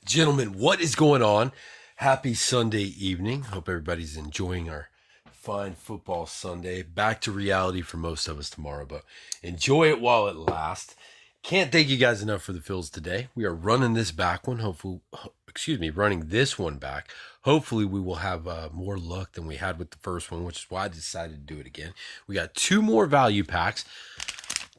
Gentlemen, what is going on? Happy Sunday evening. Hope everybody's enjoying our fine football Sunday. Back to reality for most of us tomorrow, but enjoy it while it lasts. Can't thank you guys enough for the fills today. We are running this back one. Running this one back. Hopefully, we will have more luck than we had with the first one, which is why I decided to do it again. We got two more value packs.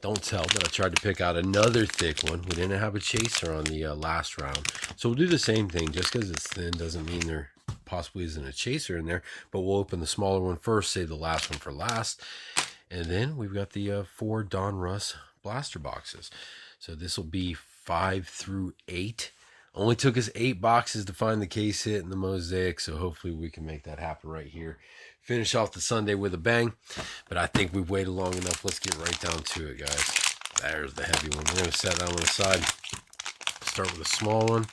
Don't tell, but I tried to pick out another thick one. We didn't have a chaser on the last round. So we'll do the same thing. Just because it's thin doesn't mean there possibly isn't a chaser in there. But we'll open the smaller one first, save the last one for last. And then we've got the 4 Donruss blaster boxes. So this will be 5 through 8. Only took us 8 boxes to find the case hit and the mosaic. So hopefully we can make that happen right here. Finish off the Sunday with a bang. But I think we've waited long enough. Let's get right down to it, guys. There's the heavy one. We're going to set that on the side. Start with a small one.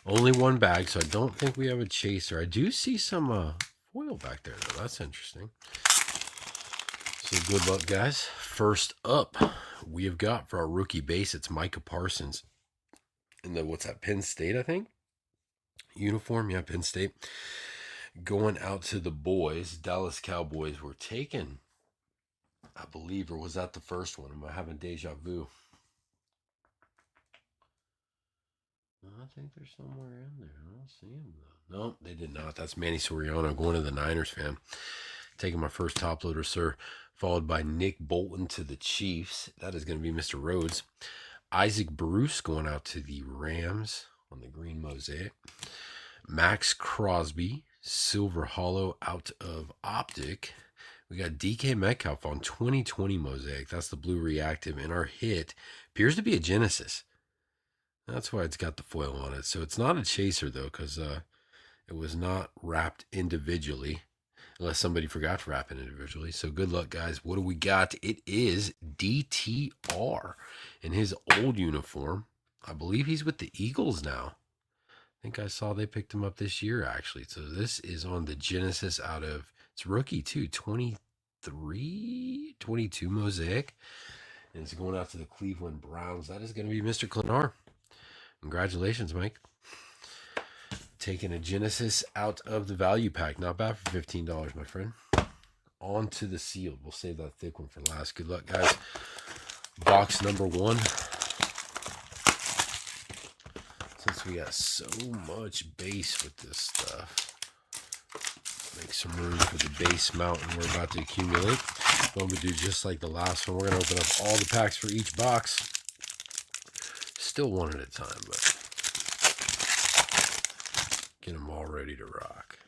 Only one bag, so I don't think we have a chaser. I do see some foil back there, though. That's interesting. So good luck, guys. First up, we have got for our rookie base, it's Micah Parsons. In the, what's that, Penn State, I think? Uniform, yeah, Penn State. Going out to the boys, Dallas Cowboys were taken, I believe, or was that the first one? Am I having deja vu? I think they're somewhere in there. I don't see him, though. No, they did not. That's Manny Soriano going to the Niners, fan. Taking my first top loader, sir. Followed by Nick Bolton to the Chiefs. That is going to be Mr. Rhodes. Isaac Bruce going out to the Rams on the green mosaic. Max Crosby, Silver Hollow out of Optic. We got DK Metcalf on 2020 mosaic. That's the blue reactive. And our hit appears to be a Genesis. That's why it's got the foil on it. So it's not a chaser, though, because it was not wrapped individually. Unless somebody forgot to wrap it individually. So good luck, guys. What do we got? It is DTR in his old uniform. I believe he's with the Eagles now. I think I saw they picked him up this year, actually. So this is on the Genesis out of, it's rookie too, 23, 22 mosaic. And it's going out to the Cleveland Browns. That is going to be Mr. Klenar. Congratulations, Mike. Taking a Genesis out of the value pack. Not bad for $15, my friend. On to the sealed. We'll save that thick one for last. Good luck, guys. Box number 1. Since we got so much base with this stuff, make some room for the base mountain we're about to accumulate. But we do just like the last one. We're going to open up all the packs for each box. Still one at a time, but get them all ready to rock.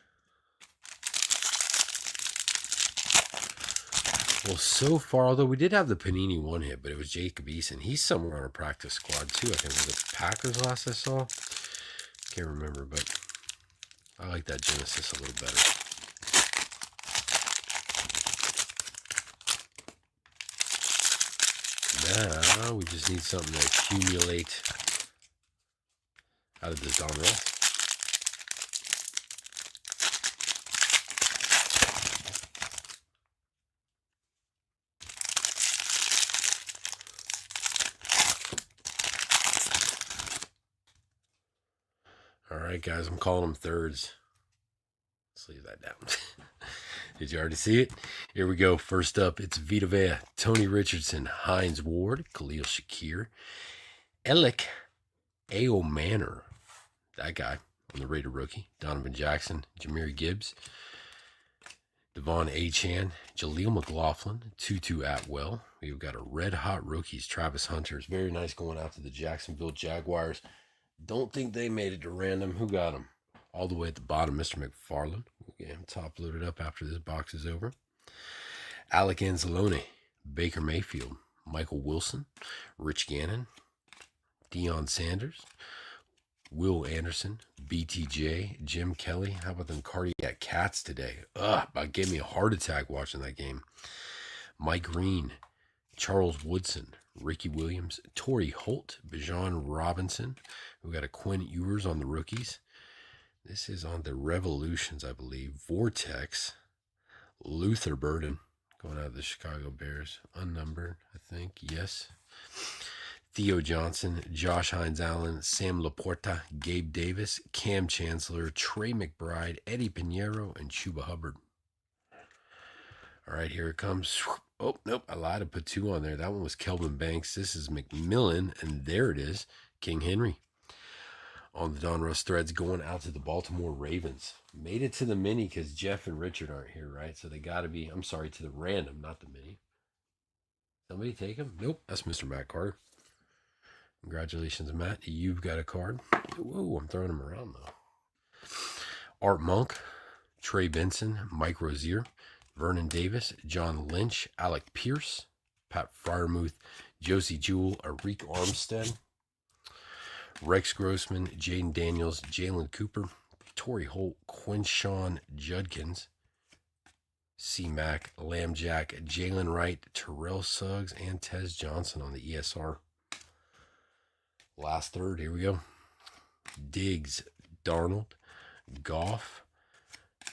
Well, so far, although we did have the Panini one hit, but it was Jacob Eason. He's somewhere on a practice squad, too. I think it was the Packers last I saw. Can't remember, but I like that Genesis a little better. Now, we just need something to accumulate out of this Donruss. All right, guys, I'm calling them thirds. Let's leave that down. Did you already see it? Here we go. First up, it's Vita Vea, Tony Richardson, Hines Ward, Khalil Shakir, Alec Manor, that guy on the Raider rookie, Donovan Jackson, Jahmyr Gibbs, Devon Achane, Jaleel McLaughlin, Tutu Atwell. We've got a red hot rookies, Travis Hunter. It's very nice going out to the Jacksonville Jaguars. Don't think they made it to random. Who got him? All the way at the bottom, Mr. McFarland. We'll get him top loaded up after this box is over. Alec Anzalone, Baker Mayfield, Michael Wilson, Rich Gannon, Deion Sanders, Will Anderson, BTJ, Jim Kelly. How about them cardiac cats today? About gave me a heart attack watching that game. Mike Green, Charles Woodson, Ricky Williams, Torrey Holt, Bijan Robinson. We got a Quinn Ewers on the rookies. This is on the Revolutions, I believe. Vortex, Luther Burden, going out of the Chicago Bears. Unnumbered, I think. Yes. Theo Johnson, Josh Hines Allen, Sam Laporta, Gabe Davis, Cam Chancellor, Trey McBride, Eddie Pinheiro, and Chuba Hubbard. All right, here it comes. Oh, nope, I lied. I put 2 on there. That one was Kelvin Banks. This is McMillan, and there it is, King Henry. On the Donruss threads, going out to the Baltimore Ravens. Made it to the mini because Jeff and Richard aren't here, right? So they got to be, I'm sorry, to the random, not the mini. Somebody take him? Nope, that's Mr. Matt Carter. Congratulations, Matt. You've got a card. Whoa, I'm throwing him around, though. Art Monk, Trey Benson, Mike Rozier, Vernon Davis, John Lynch, Alec Pierce, Pat Fryermuth, Josie Jewell, Arik Armstead, Rex Grossman, Jaden Daniels, Jalen Cooper, Torrey Holt, Quinshawn Judkins, C-Mac, Lamb Jack, Jalen Wright, Terrell Suggs, and Tez Johnson on the ESR. Last third, here we go. Diggs, Darnold, Goff,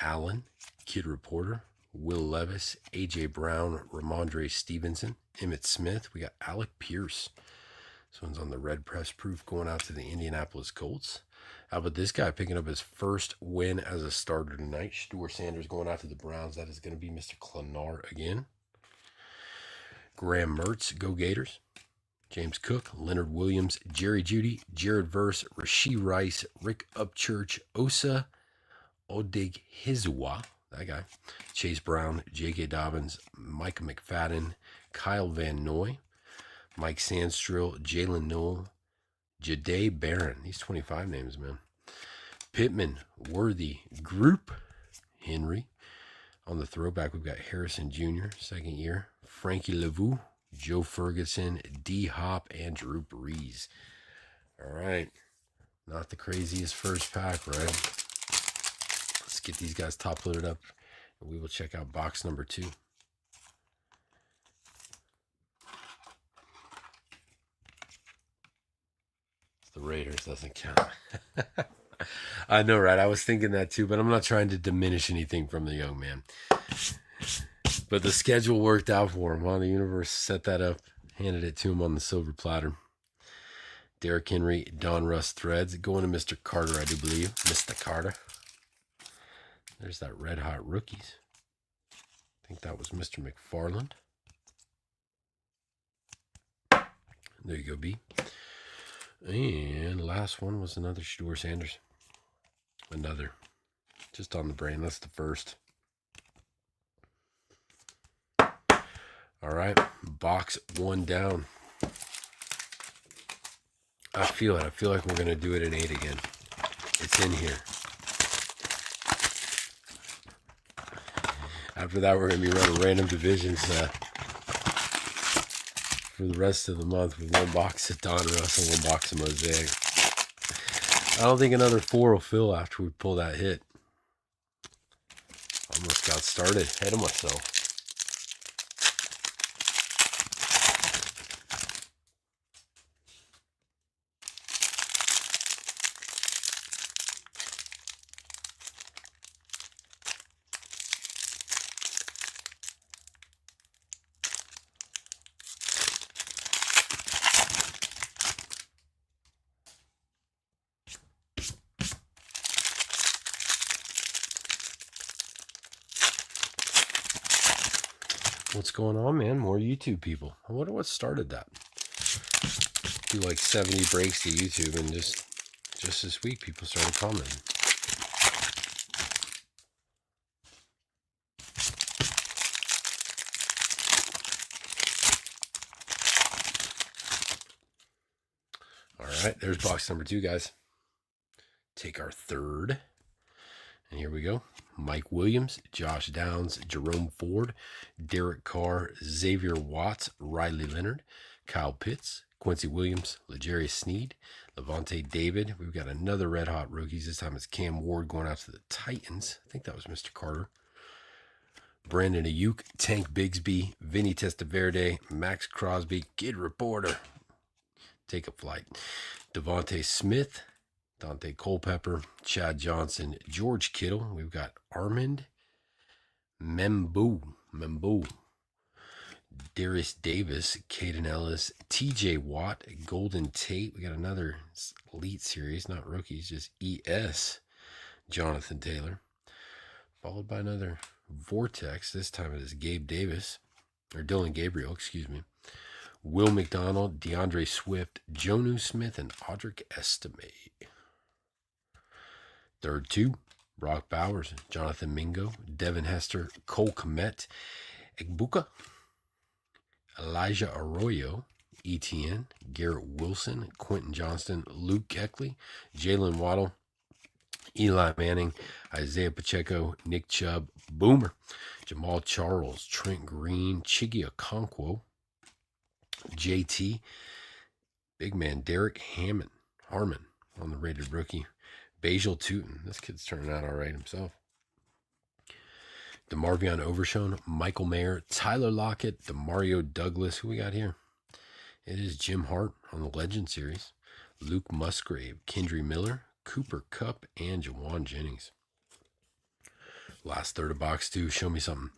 Allen, Kid Reporter, Will Levis, A.J. Brown, Ramondre Stevenson, Emmitt Smith. We got Alec Pierce. This one's on the red press proof going out to the Indianapolis Colts. How about this guy picking up his first win as a starter tonight? Stuart Sanders going out to the Browns. That is going to be Mr. Clenard again. Graham Mertz, go Gators. James Cook, Leonard Williams, Jerry Jeudy, Jared Verse, Rashee Rice, Rick Upchurch, Osa Odighizuwa, that guy, Chase Brown, J.K. Dobbins, Mike McFadden, Kyle Van Noy, Mike Sandstrill, Jalen Noel, Jade Barron. These 25 names, man. Pittman, Worthy, Group, Henry. On the throwback, we've got Harrison Jr., second year. Frankie Lavu, Joe Ferguson, D-Hop, and Drew Brees. All right. Not the craziest first pack, right? Let's get these guys top loaded up, and we will check out box number 2. The Raiders doesn't count. I know, right? I was thinking that too, but I'm not trying to diminish anything from the young man. But the schedule worked out for him. Well, the universe set that up, handed it to him on the silver platter. Derrick Henry, Donruss threads. Going to Mr. Carter, I do believe. Mr. Carter. There's that red hot rookies. I think that was Mr. McFarland. There you go, B. And last one was another Stuart Sanders. Another. Just on the brain. That's the first. All right. Box 1 down. I feel it. I feel like we're going to do it in 8 again. It's in here. After that, we're going to be running random divisions for the rest of the month with 1 box of Donruss and 1 box of Mosaic. I don't think another 4 will fill after we pull that hit. Almost got started ahead of myself. What's going on, man? More YouTube people. I wonder what started that. Do like 70 breaks to YouTube, and just this week, people started commenting. All right, there's box number 2, guys. Take our third. And here we go. Mike Williams, Josh Downs, Jerome Ford, Derek Carr, Xavier Watts, Riley Leonard, Kyle Pitts, Quincy Williams, L'Jarius Sneed, Levante David. We've got another red hot rookies. This time it's Cam Ward going out to the Titans. I think that was Mr. Carter. Brandon Ayuk, Tank Bigsby, Vinny Testaverde, Max Crosby, Kid Reporter. Take a flight. Devontae Smith, Dante Culpepper, Chad Johnson, George Kittle. We've got Armand Membu, Darius Davis, Caden Ellis, TJ Watt, Golden Tate. We got another Elite Series, not rookies, just ES, Jonathan Taylor. Followed by another Vortex. This time it is Gabe Davis, or Dylan Gabriel, excuse me. Will McDonald, DeAndre Swift, Jonu Smith, and Audric Estime. Third two, Brock Bowers, Jonathan Mingo, Devin Hester, Cole Kmet, Egbuka, Elijah Arroyo, ETN, Garrett Wilson, Quentin Johnston, Luke Keckley, Jalen Waddle, Eli Manning, Isaiah Pacheco, Nick Chubb, Boomer, Jamal Charles, Trent Green, Chiggy Okonkwo, JT, big man Derek Harmon on the rated rookie, Bajal Tootin. This kid's turning out all right himself. DeMarvion Overshone, Michael Mayer, Tyler Lockett, Demario Douglas. Who we got here? It is Jim Hart on the Legend Series. Luke Musgrave, Kendry Miller, Cooper Kupp, and Jawan Jennings. Last third of box two. Show me something.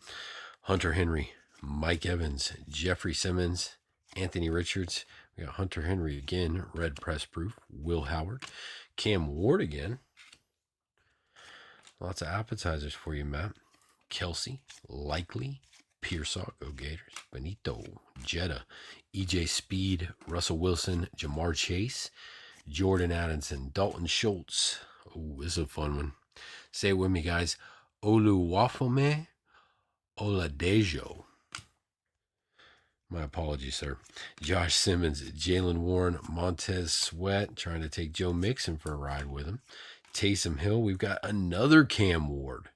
Hunter Henry, Mike Evans, Jeffrey Simmons, Anthony Richards. We got Hunter Henry again, red press proof. Will Howard, Cam Ward again. Lots of appetizers for you, Matt. Kelsey, Likely, Pearsall, go Gators, Benito, Jetta, EJ Speed, Russell Wilson, Jamar Chase, Jordan Addison, Dalton Schultz. Oh, this is a fun one. Say it with me, guys. Oluwafome Oladejo. My apologies, sir. Josh Simmons, Jalen Warren, Montez Sweat, trying to take Joe Mixon for a ride with him. Taysom Hill. We've got another Cam Ward.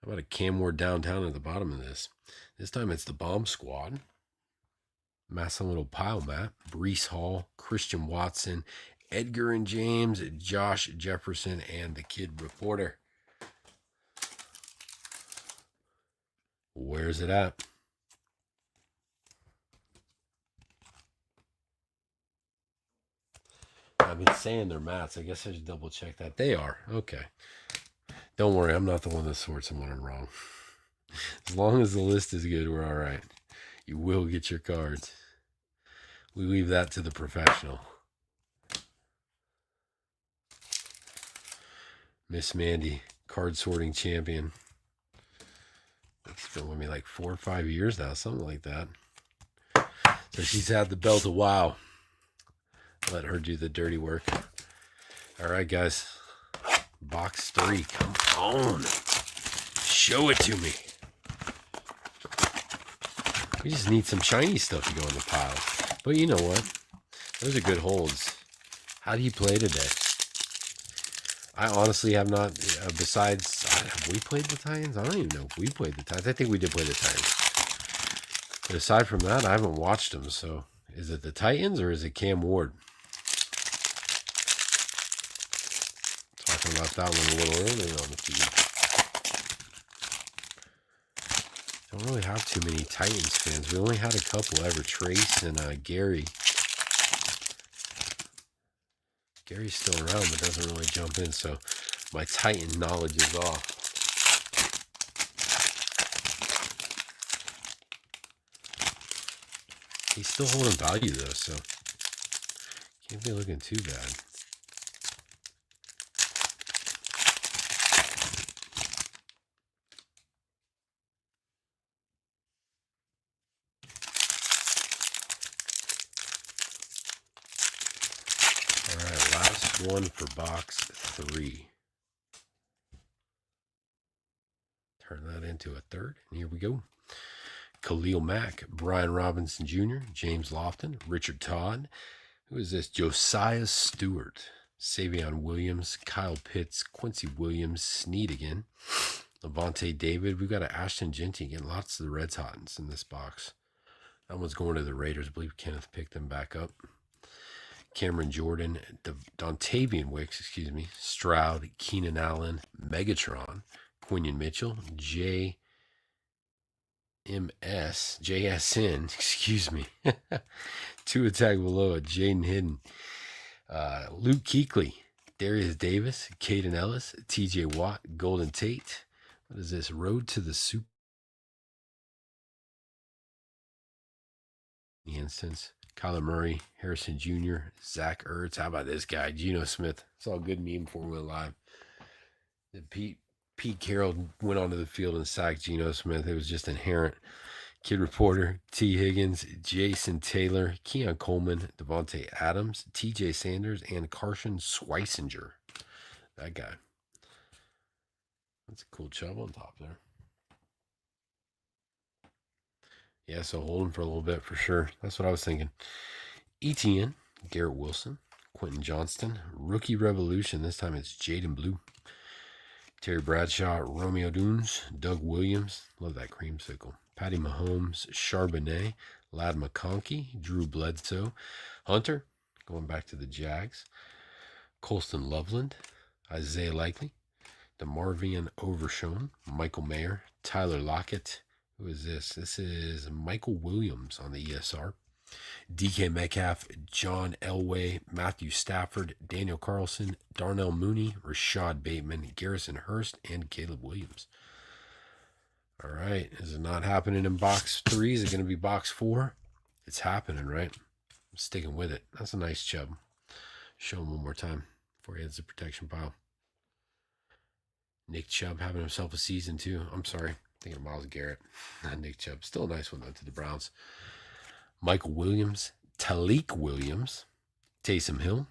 How about a Cam Ward downtown at the bottom of this? This time it's the Bomb Squad. Mass little pile, Matt. Breece Hall, Christian Watson, Edgar and James, Josh Jefferson, and the Kid Reporter. Where's it at? I've been saying they're Matts. I guess I should double check that. They are. Okay. Don't worry, I'm not the one that sorts them when I'm wrong. As long as the list is good, we're all right. You will get your cards. We leave that to the professional. Miss Mandy, card sorting champion. That's been with me like 4 or 5 years now, something like that. So she's had the belt a while. Let her do the dirty work. All right, guys. Box 3, come on. Show it to me. We just need some shiny stuff to go in the pile. But you know what? Those are good holds. How do you play today? I honestly have not, besides, have we played the Titans? I don't even know if we played the Titans. I think we did play the Titans. But aside from that, I haven't watched them. So is it the Titans or is it Cam Ward? Talking about that one a little earlier on the feed. Don't really have too many Titans fans. We only had a couple ever. Trace and Gary. Gary's still around but doesn't really jump in, so my Titan knowledge is off. He's still holding value though, so can't be looking too bad. One for box 3. Turn that into a third, and here we go. Khalil Mack, Brian Robinson Jr., James Lofton, Richard Todd. Who is this? Josiah Stewart, Savion Williams, Kyle Pitts, Quincy Williams, Snead again, Levante David. We've got an Ashton Genty again. Lots of the Reds Hottons in this box. That one's going to the Raiders. I believe Kenneth picked them back up. Cameron Jordan, Dontavian Wicks, Stroud, Keenan Allen, Megatron, Quinion Mitchell, JSN, Tua Tagovailoa, Jaden Hidden, Luke Kuechly, Darius Davis, Caden Ellis, TJ Watt, Golden Tate. What is this? Road to the Super instance. Kyler Murray, Harrison Jr., Zach Ertz. How about this guy, Geno Smith? Saw a good meme before we went live. Pete Carroll went onto the field and sacked Geno Smith. It was just inherent. Kid Reporter, T. Higgins, Jason Taylor, Keon Coleman, Devontae Adams, TJ Sanders, and Carson Schweisinger. That guy. That's a cool chub on top there. Yeah, so hold him for a little bit for sure. That's what I was thinking. ETN, Garrett Wilson, Quentin Johnston, Rookie Revolution. This time it's Jaden Blue. Terry Bradshaw, Romeo Dunes, Doug Williams. Love that creamsicle. Patty Mahomes, Charbonnet, Ladd McConkey, Drew Bledsoe, Hunter, going back to the Jags, Colston Loveland, Isaiah Likely, DeMarvion Overshown, Michael Mayer, Tyler Lockett. Who is this? This is Michael Williams on the ESR. DK Metcalf, John Elway, Matthew Stafford, Daniel Carlson, Darnell Mooney, Rashad Bateman, Garrison Hurst, and Caleb Williams. All right. Is it not happening in box 3? Is it going to be box 4? It's happening, right? I'm sticking with it. That's a nice chub. Show him one more time before he hits the protection pile. Nick Chubb having himself a season, too. I'm sorry. Thinking of Myles Garrett. Not Nick Chubb. Still a nice one, though, to the Browns. Michael Williams, Talik Williams, Taysom Hill,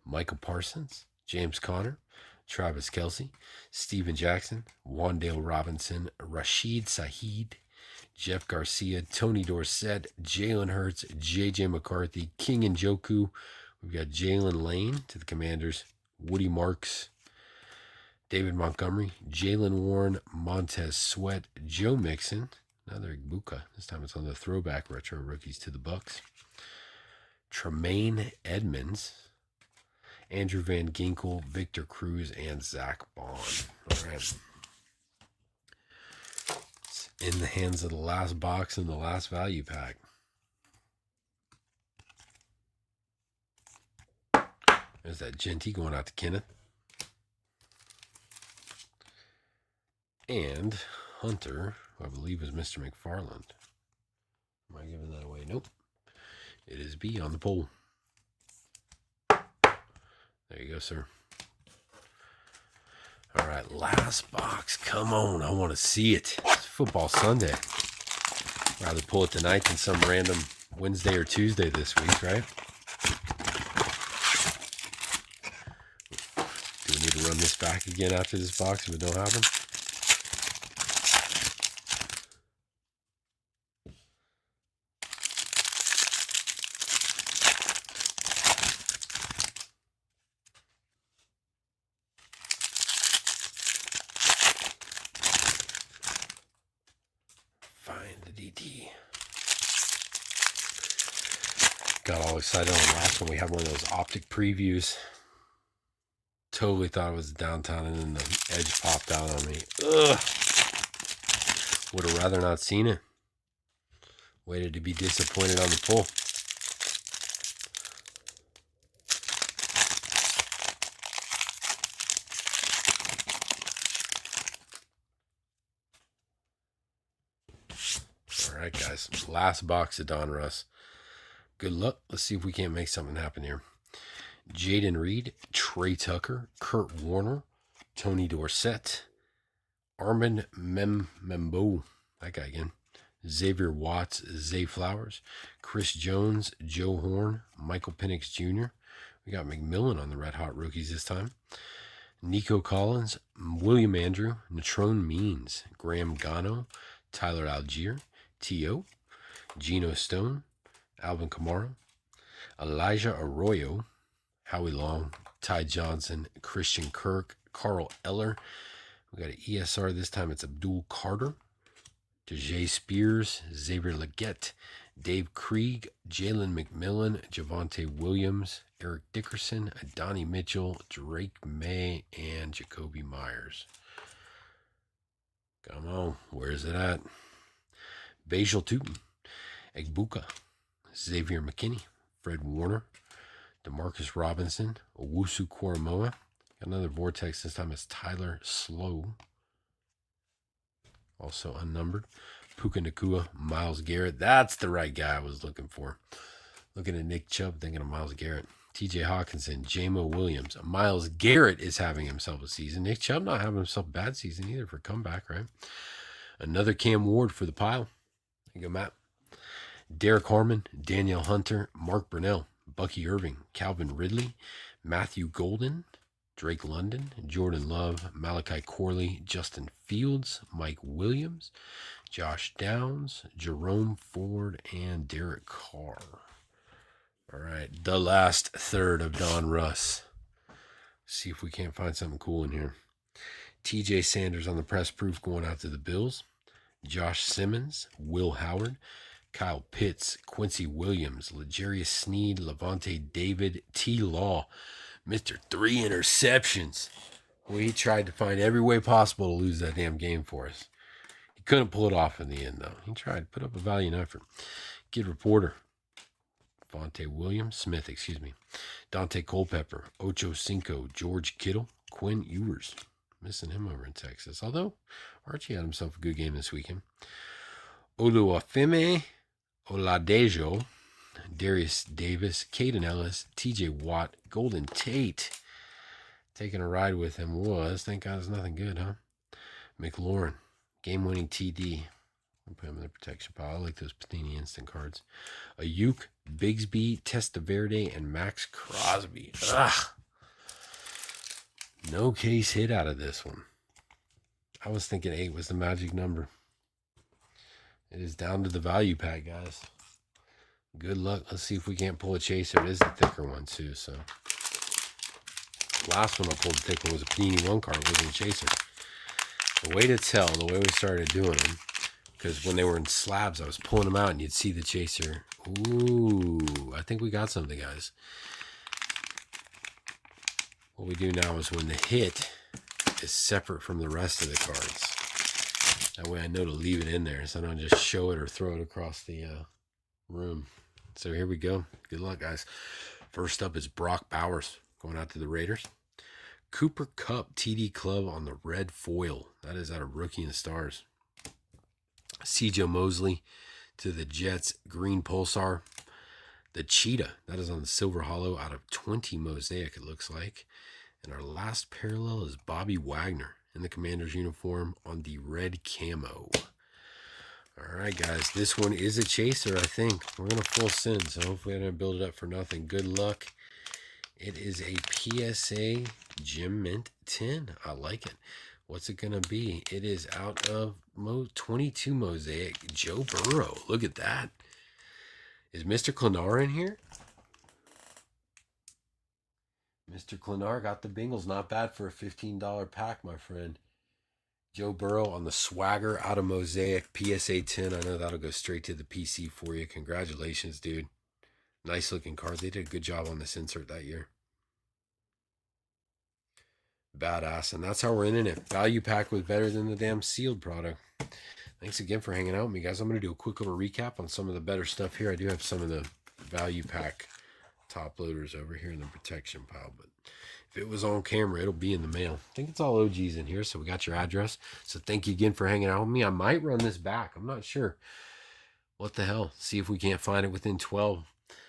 Michael Parsons, James Conner, Travis Kelce, Steven Jackson, Wan'Dale Robinson, Rashid Shaheed, Jeff Garcia, Tony Dorsett, Jalen Hurts, J.J. McCarthy, King Njoku. We've got Jalen Lane to the Commanders, Woody Marks, David Montgomery, Jalen Warren, Montez Sweat, Joe Mixon, another Igbukah. This time it's on the throwback retro rookies to the Bucks. Tremaine Edmonds, Andrew Van Ginkel, Victor Cruz, and Zach Bond. All right. It's in the hands of the last box in the last value pack. There's that Genty going out to Kenneth. And Hunter, who I believe is Mr. McFarland. Am I giving that away? Nope. It is B on the poll. There you go, sir. All right, last box. Come on, I want to see it. It's Football Sunday. I'd rather pull it tonight than some random Wednesday or Tuesday this week, right? Do we need to run this back again after this box if it don't happen? Got all excited on the last one. We had one of those optic previews. Totally thought it was downtown, and then the edge popped out on me. Ugh. Would have rather not seen it. Waited to be disappointed on the pull. All right, guys. Last box of Donruss. Good luck. Let's see if we can't make something happen here. Jaden Reed, Trey Tucker, Kurt Warner, Tony Dorsett, Armand Membo, that guy again, Xavier Watts, Zay Flowers, Chris Jones, Joe Horn, Michael Penix Jr. We got McMillan on the Red Hot Rookies this time. Nico Collins, William Andrew, Natrone Means, Graham Gano, Tyler Algier, T.O., Geno Stone, Alvin Kamara, Elijah Arroyo, Howie Long, Ty Johnson, Christian Kirk, Carl Eller. We got an ESR this time. It's Abdul Carter, Dejae Spears, Xavier Leggett, Dave Krieg, Jalen McMillan, Javonte Williams, Eric Dickerson, Donnie Mitchell, Drake May, and Jacoby Myers. Come on, where's it at? Basil Tootin, Igbukah, Xavier McKinney, Fred Warner, Demarcus Robinson, Owusu Koramoah. Another Vortex, this time it's Tyler Slow. Also unnumbered. Puka Nakua, Myles Garrett. That's the right guy I was looking for. Looking at Nick Chubb, thinking of Myles Garrett. TJ Hawkinson, Jamo Williams. Myles Garrett is having himself a season. Nick Chubb not having himself a bad season either for comeback, right? Another Cam Ward for the pile. There you go, Matt. Derek Harmon, Danielle Hunter, Mark Brunell, Bucky Irving, Calvin Ridley, Matthew Golden, Drake London, Jordan Love, Malachi Corley, Justin Fields, Mike Williams, Josh Downs, Jerome Ford, and Derek Carr. All right, the last third of Donruss. See if we can't find something cool in here. TJ Sanders on the press proof going out to the Bills. Josh Simmons, Will Howard, Kyle Pitts, Quincy Williams, L'Jarius Sneed, Levante David, T. Law, Mr. 3 interceptions. Well, he tried to find every way possible to lose that damn game for us. He couldn't pull it off in the end, though. He tried to put up a valiant effort. Kid Reporter, Dante Culpepper, Ocho Cinco, George Kittle, Quinn Ewers. Missing him over in Texas. Although, Archie had himself a good game this weekend. Oluwafemi Oladejo, Darius Davis, Caden Ellis, TJ Watt, Golden Tate. Taking a ride with him was, thank God it's nothing good, huh? McLaurin, game-winning TD. I'll put him in the protection pile. I like those Panini instant cards. Ayuk, Bigsby, Testaverde, and Max Crosby. Ugh. No case hit out of this one. I was thinking 8 was the magic number. It is down to the value pack, guys. Good luck. Let's see if we can't pull a chaser. It is the thicker one, too, so. Last one I pulled the thick one was a Panini 1 card. It wasn't a chaser. The way to tell, the way we started doing them, because when they were in slabs, I was pulling them out, and you'd see the chaser. Ooh, I think we got something, guys. What we do now is when the hit is separate from the rest of the cards. That way I know to leave it in there, so I don't just show it or throw it across the room. So here we go. Good luck, guys. First up is Brock Bowers going out to the Raiders. Cooper Kupp TD Club on the red foil. That is out of Rookie and Stars. C.J. Mosley to the Jets. Green Pulsar. The Cheetah. That is on the Silver Hollow out of 20 Mosaic, it looks like. And our last parallel is Bobby Wagner in the Commander's uniform on the red camo. All right, guys. This one is a chaser, I think. We're going to full send, so hopefully I don't build it up for nothing. Good luck. It is a PSA Gem Mint 10. I like it. What's it going to be? It is out of 22 Mosaic. Joe Burrow. Look at that. Is Mr. Klenar in here? Mr. Klenar got the Bengals. Not bad for a $15 pack, my friend. Joe Burrow on the swagger out of Mosaic. PSA 10. I know that'll go straight to the PC for you. Congratulations, dude. Nice looking card. They did a good job on this insert that year. Badass. And that's how we're ending it. Value pack was better than the damn sealed product. Thanks again for hanging out with me, guys. I'm going to do a quick little recap on some of the better stuff here. I do have some of the value pack top loaders over here in the protection pile, but if it was on camera, it'll be in the mail. I think it's all OGs in here, so we got your address. So thank you again for hanging out with me. I might run this back. I'm not sure. What the hell? See if we can't find it within 12.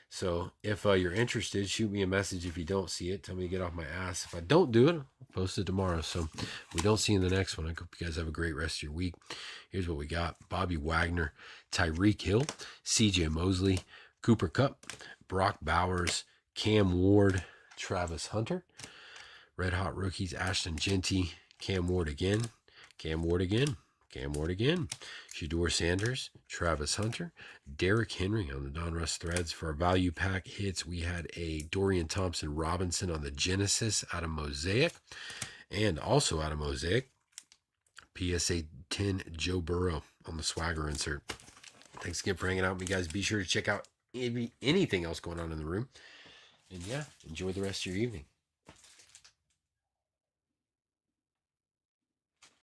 So if you're interested, shoot me a message. If you don't see it, tell me to get off my ass. If I don't do it, I'll post it tomorrow. So we don't see you in the next one. I hope you guys have a great rest of your week. Here's what we got. Bobby Wagner, Tyreek Hill, C.J. Mosley, Cooper Kupp, Brock Bowers, Cam Ward, Travis Hunter, Red Hot Rookies, Ashton Genty, Cam Ward again, Cam Ward again, Cam Ward again, Shedeur Sanders, Travis Hunter, Derrick Henry on the Donruss threads. For our value pack hits, we had a Dorian Thompson-Robinson on the Genesis out of Mosaic, and also out of Mosaic, PSA 10 Joe Burrow on the swagger insert. Thanks again for hanging out with me, guys. Be sure to check out anything else going on in the room. And yeah, enjoy the rest of your evening.